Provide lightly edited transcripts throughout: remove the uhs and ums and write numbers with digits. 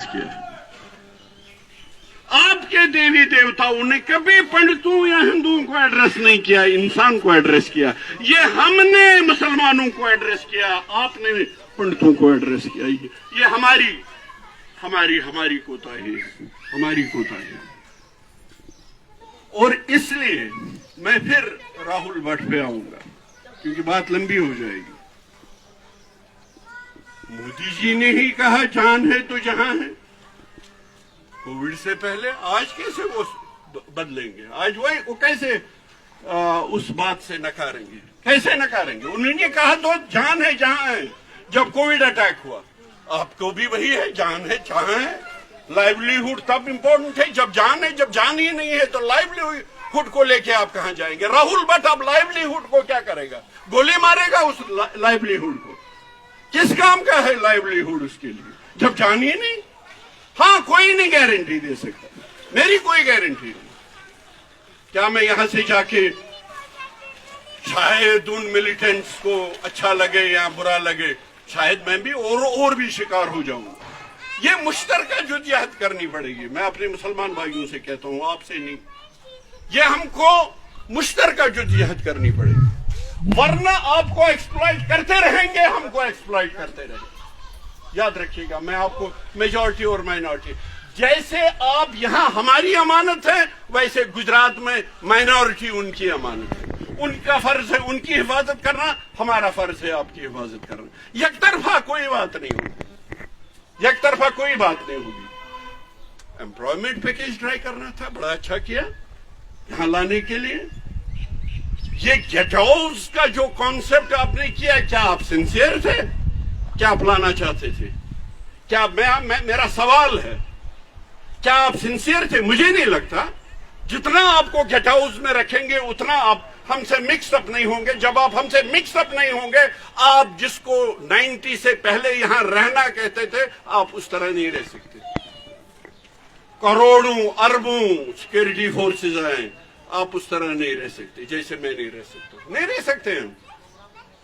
किया है। आपके देवी देवताओं ने कभी पंडितों या हिंदुओं को एड्रेस नहीं किया, इंसान को एड्रेस किया। ये हमने मुसलमानों को एड्रेस किया, आपने पंडितों को एड्रेस किया। ये हमारी कोताही है, हमारी कोताही है। और इसलिए मैं फिर राहुल भट्ट पे आऊंगा, क्योंकि बात लंबी हो जाएगी। मोदी जी ने ही कहा जान है तो जहां है। कोविड से पहले आज कैसे वो बदलेंगे? आज वो कैसे उस बात से नकारेंगे? कैसे नकारेंगे? उन्होंने कहा तो जान है जहां है। जब कोविड अटैक हुआ, आपको भी वही है, जान है जहां है। लाइवलीहुड तब इंपॉर्टेंट है जब जान है। जब जान ही नहीं है तो लाइवलीहुड को लेके आप कहां जाएंगे? राहुल भट्ट अब लाइवलीहुड को क्या करेगा? गोली मारेगा उस लाइवलीहुड को? किस काम का है लाइवलीहुड उसके लिए, जब जान ही नहीं? हाँ, कोई नहीं गारंटी दे सकता, मेरी कोई गारंटी नहीं। क्या मैं यहां से जाके शायद उन मिलिटेंट्स को अच्छा लगे या बुरा लगे, शायद मैं भी और भी शिकार हो जाऊंगा। ये मुश्तरका जद्दोजहद करनी पड़ेगी। मैं अपने मुसलमान भाइयों से कहता हूं, आपसे नहीं। ये हमको मुश्तरका जद्दोजहद करनी पड़ेगी, वरना आपको एक्सप्लॉइट करते रहेंगे, हमको एक्सप्लॉइट करते रहेंगे। याद रखिएगा, मैं आपको मेजॉरिटी और माइनॉरिटी, जैसे आप यहां हमारी अमानत है, वैसे गुजरात में माइनॉरिटी उनकी अमानत है। उनका फर्ज है उनकी हिफाजत करना, हमारा फर्ज है आपकी हिफाजत करना। यकतरफा कोई बात नहीं होगी, यकतरफा कोई बात नहीं होगी। एम्प्लॉयमेंट पैकेज ट्राई करना था, बड़ा अच्छा किया यहां लाने के लिए। ये गेट हाउस का जो कॉन्सेप्ट आपने किया, क्या आप सिंसियर थे? क्या आप लाना चाहते थे? क्या मेरा सवाल है, क्या आप सिंसियर थे? मुझे नहीं लगता। जितना आपको गेट हाउस में रखेंगे उतना आप हमसे मिक्स अप नहीं होंगे। जब आप हमसे मिक्स अप नहीं होंगे, आप जिसको 90 से पहले यहां रहना कहते थे, आप उस तरह नहीं रह सकते। करोड़ों अरबों सिक्योरिटी फोर्सेज आए, आप उस तरह नहीं रह सकते जैसे मैं नहीं रह सकता। नहीं रह सकते हम।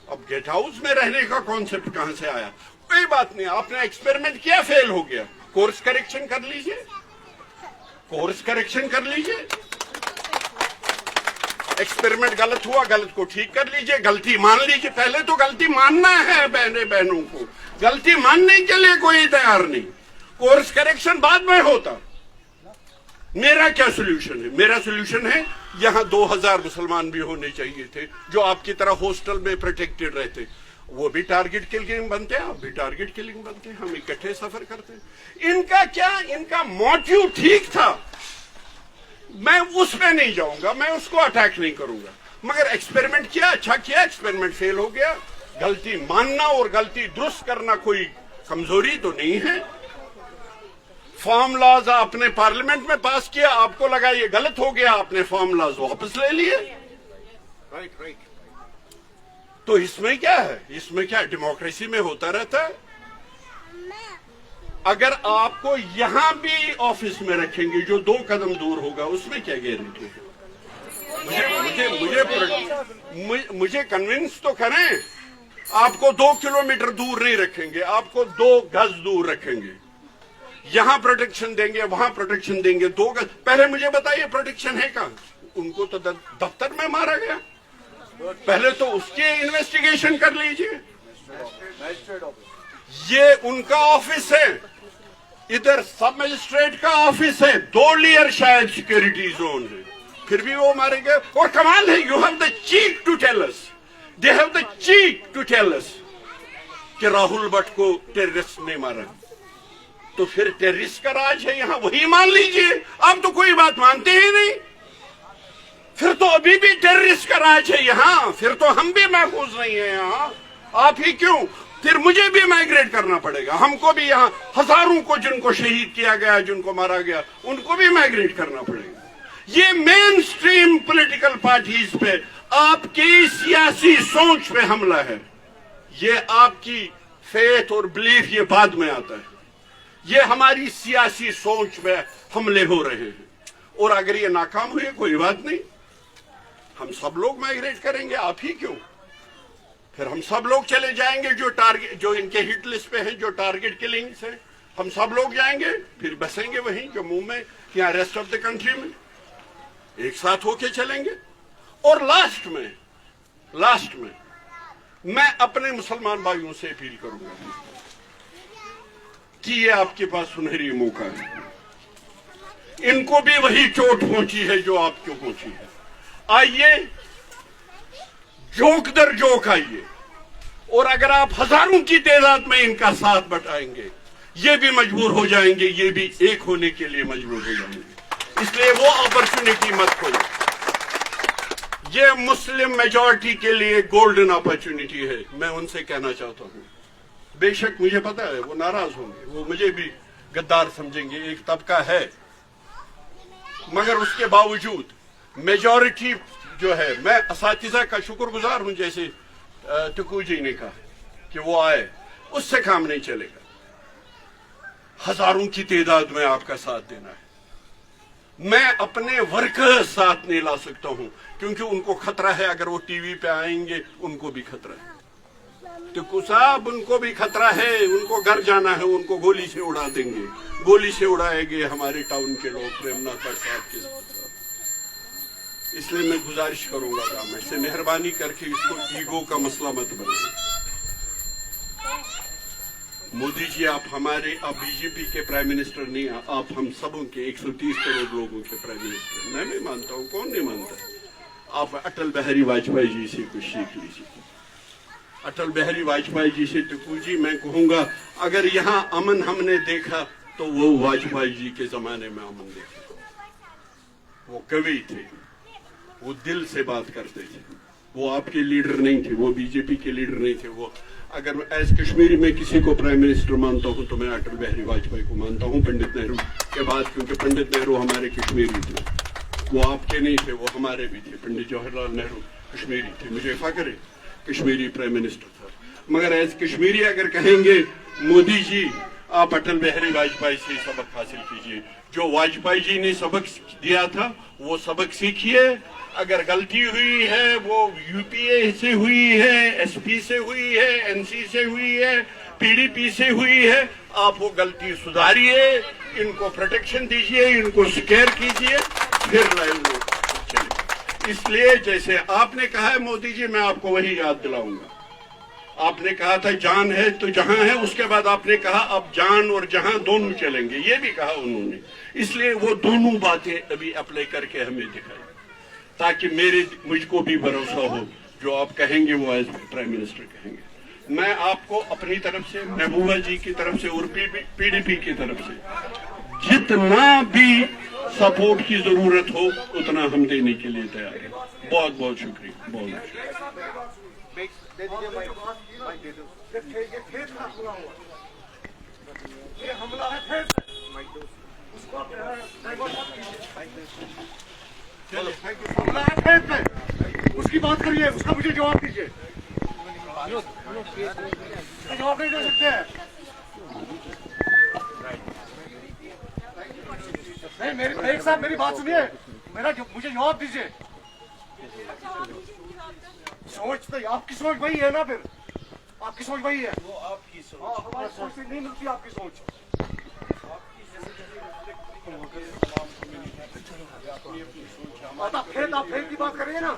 अब गेट हाउस में रहने का कॉन्सेप्ट कहां से आया? कोई बात नहीं, आपने एक्सपेरिमेंट किया, फेल हो गया, कोर्स करेक्शन कर लीजिए, कोर्स करेक्शन कर लीजिए। एक्सपेरिमेंट गलत हुआ, गलत को ठीक कर लीजिए, गलती मान लीजिए। पहले तो गलती मानना है बहनों को, गलती मानने के लिए कोई तैयार नहीं। कोर्स करेक्शन बाद में होता। मेरा क्या सोल्यूशन है? मेरा सोल्यूशन है यहां 2000 मुसलमान भी होने चाहिए थे, जो आपकी तरह हॉस्टल में प्रोटेक्टेड रहते। वो भी टारगेट किलिंग बनते हैं, आप भी टारगेट किलिंग बनते हैं, हम इकट्ठे सफर करते हैं। इनका क्या, इनका मोटिव ठीक था, मैं उस पे नहीं जाऊंगा, मैं उसको अटैक नहीं करूंगा। मगर एक्सपेरिमेंट किया, अच्छा किया, एक्सपेरिमेंट फेल हो गया। गलती मानना और गलती दुरुस्त करना कोई कमजोरी तो नहीं है। फार्म लॉज आपने पार्लियामेंट में पास किया, आपको लगा ये गलत हो गया, आपने फार्म लॉज वापस ले लिए। राइट। तो इसमें क्या है? इसमें क्या, डेमोक्रेसी में होता रहता है। अगर आपको यहां भी ऑफिस में रखेंगे जो 2 कदम दूर होगा, उसमें क्या गारंटी है? मुझे कन्विंस तो करें। आपको 2 किलोमीटर दूर नहीं रखेंगे, आपको 2 गज दूर रखेंगे। यहां प्रोटेक्शन देंगे, वहां प्रोटेक्शन देंगे, 2 गज। पहले मुझे बताइए प्रोटेक्शन है कहां? उनको तो दफ्तर में मारा गया। पहले तो उसकी इन्वेस्टिगेशन कर लीजिए। ये उनका ऑफिस है, इधर सब मजिस्ट्रेट का ऑफिस है, 2 लेयर शायद सिक्योरिटी जोन है, फिर भी वो मारे गए। और कमाल है, you have the cheek to tell us, they have the cheek to tell us कि राहुल भट्ट को टेररिस्ट ने मारा। तो फिर टेररिस्ट का राज है यहां, वही मान लीजिए। आप तो कोई बात मानते ही नहीं, फिर तो अभी भी टेररिस्ट का राज है यहां, फिर तो हम भी महफूज नहीं है यहां। आप ही क्यों? फिर मुझे भी माइग्रेट करना पड़ेगा, हमको भी यहाँ हजारों को जिनको शहीद किया गया, जिनको मारा गया, उनको भी माइग्रेट करना पड़ेगा। ये मेन स्ट्रीम पॉलिटिकल पार्टीज पे, आपकी सियासी सोच पे हमला है। ये आपकी फेथ और बिलीफ ये बाद में आता है। ये हमारी सियासी सोच में हमले हो रहे हैं। और अगर ये नाकाम हुए, कोई बात नहीं, हम सब लोग माइग्रेट करेंगे। आप ही क्यों? फिर हम सब लोग चले जाएंगे जो इनके हिट लिस्ट पे हैं, जो टारगेट किलिंग्स हैं, ہم سب لوگ جائیں گے, پھر بسیں گے وہیں جموں میں یا ریسٹ آف دا کنٹری میں, ایک ساتھ ہو کے چلیں گے. اور لاسٹ میں میں اپنے مسلمان بھائیوں سے اپیل کروں گا کہ یہ آپ کے پاس سنہری موقع ہے. ان کو بھی وہی چوٹ پہنچی ہے جو آپ کو پہنچی ہے. آئیے, جوک در جوک آئیے, اور اگر آپ ہزاروں کی تعداد میں ان کا ساتھ بٹائیں گے, یہ بھی مجبور ہو جائیں گے, یہ بھی ایک ہونے کے لیے مجبور ہو جائیں گے. اس لیے وہ اپرچونٹی مت کھوئے. یہ مسلم میجورٹی کے لیے گولڈن اپرچونٹی ہے. میں ان سے کہنا چاہتا ہوں, بے شک مجھے پتا ہے وہ ناراض ہوں گے, وہ مجھے بھی غدار سمجھیں گے, ایک طبقہ ہے, مگر اس کے باوجود میجورٹی جو ہے, میں اساتذہ کا شکر گزار ہوں, جیسے ٹکو جی نے کہا کہ وہ آئے, اس سے کام نہیں چلے گا. ہزاروں کی تعداد میں آپ کا ساتھ دینا ہے. میں اپنے ورکرز ساتھ نہیں لا سکتا ہوں, کیونکہ ان کو خطرہ ہے, اگر وہ ٹی وی پہ آئیں گے ان کو بھی خطرہ ہے. ٹکو صاحب, ان کو بھی خطرہ ہے, ان کو گھر جانا ہے, ان کو گولی سے اڑا دیں گے, گولی سے اڑائے گے ہمارے ٹاؤن کے لوگ پریم ناتھ صاحب کے ساتھ. اس لیے میں گزارش کروں گا گورنمنٹ سے, مہربانی کر کے اس کو ایگو کا مسئلہ مت بنائیں. مودی جی, آپ ہمارے, آپ بی جے پی کے پرائم منسٹر نہیں, آپ ہم سبوں کے 130 کروڑ لوگوں کے پرائم منسٹر. میں نہیں مانتا ہوں, کون نہیں مانتا. آپ اٹل بہاری واجپئی جی سے کچھ سیکھ لیجیے. اٹل بہاری واجپئی جی سے, ٹکو جی میں کہوں گا, اگر یہاں امن ہم نے دیکھا تو وہ واجپئی جی کے زمانے میں امن دیکھا. وہ کوی تھے, وہ دل سے بات کرتے تھے, وہ آپ کے لیڈر نہیں تھے, وہ بی جے پی کے لیڈر نہیں تھے. وہ اگر ایز کشمیری میں کسی کو پرائم منسٹر مانتا ہوں تو میں اٹل بہاری واجپئی کو مانتا ہوں, پنڈت نہرو کے بعد, کیونکہ پنڈت نہرو ہمارے کشمیری تھے, وہ آپ کے نہیں تھے, وہ ہمارے بھی تھے. پنڈت جواہر لال نہرو کشمیری تھے, مجھے فخر ہے کشمیری پرائم منسٹر تھا. مگر ایز کشمیری اگر کہیں گے مودی جی, آپ اٹل بہاری واجپئی سے سبق حاصل کیجیے. جو واجپئی جی نے سبق دیا تھا وہ سبق سیکھیے. اگر غلطی ہوئی ہے وہ یو پی اے سے ہوئی ہے, ایس پی سے ہوئی ہے, این سی سے ہوئی ہے, پی ڈی پی سے ہوئی ہے, آپ وہ غلطی سدھاریے, ان کو پروٹیکشن دیجیے, ان کو سکیئر کیجیے, پھر لائن لو چلے. اس لیے جیسے آپ نے کہا ہے مودی جی, میں آپ کو وہی یاد دلاؤں گا. آپ نے کہا تھا جان ہے تو جہاں ہے, اس کے بعد آپ نے کہا اب جان اور جہاں دونوں چلیں گے, یہ بھی کہا انہوں نے. اس لیے وہ دونوں باتیں ابھی اپلائی کر کے ہمیں دکھائیں, تاکہ مجھ کو بھی بھروسہ ہو جو آپ کہیں گے وہ ایز پرائم منسٹر کہیں گے. میں آپ کو اپنی طرف سے, محبوبہ جی کی طرف سے اور پی ڈی پی کی طرف سے جتنا بھی سپورٹ کی ضرورت ہو اتنا ہم دینے کے لیے تیار ہیں. بہت بہت شکریہ, بہت بہت شکریہ. اس کی بات کریے, اس کا مجھے جواب دیجیے. جواب نہیں دے سکتے. نہیں, ایک صاحب میری بات سنیے, مجھے جواب دیجیے. سوچ تو آپ کی سوچ وہی ہے نا, پھر آپ کی سوچ وہی ہے. وہ آپ کی سوچ, ہماری سوچ سے نہیں ملتی آپ کی سوچ. آپ پھر کی بات کریے نا.